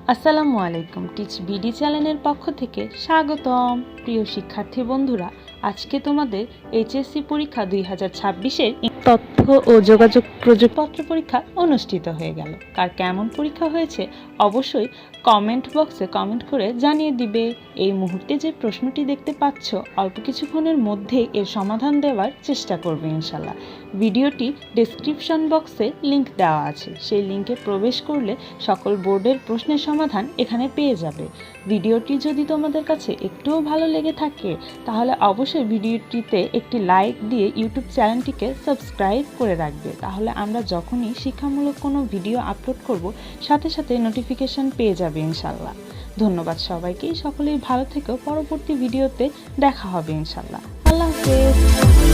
আসসালামু আলাইকুম। Teach BD চ্যানেলের পক্ষ থেকে স্বাগতম। প্রিয় শিক্ষার্থী বন্ধুরা, আজকে তোমাদের এইচএসসি পরীক্ষা 2026-এর তথ্য ও যোগাযোগ প্রযুক্তিপত্র পরীক্ষা অনুষ্ঠিত হয়ে গেল। কার কেমন পরীক্ষা হয়েছে অবশ্যই কমেন্ট বক্সে কমেন্ট করে জানিয়ে দিবে। এই মুহূর্তে যে প্রশ্নটি দেখতে পাচ্ছ, অল্প কিছুক্ষণের মধ্যেই এর সমাধান দেওয়ার চেষ্টা করবে ইনশাল্লাহ। ভিডিওটি ডেসক্রিপশন বক্সে লিংক দেওয়া আছে, সেই লিংকে প্রবেশ করলে সকল বোর্ডের প্রশ্নের সমাধান এখানে পেয়ে যাবে। ভিডিওটি যদি তোমাদের কাছে একটুও ভালো লেগে থাকে তাহলে অবশ্যই ভিডিওটিতে একটি লাইক দিয়ে ইউটিউব চ্যানেলটিকে সাবস্ক্রাইব করে রাখবে। তাহলে আমরা যখনই শিক্ষামূলক কোনো ভিডিও আপলোড করব সাথে সাথে নোটিফিকেশন পেয়ে যাবে ইনশাল্লাহ। ধন্যবাদ সবাইকে। সকলেই ভালো থেকো। পরবর্তী ভিডিওতে দেখা হবে ইনশাল্লাহ। আল্লাহ হাফেজ।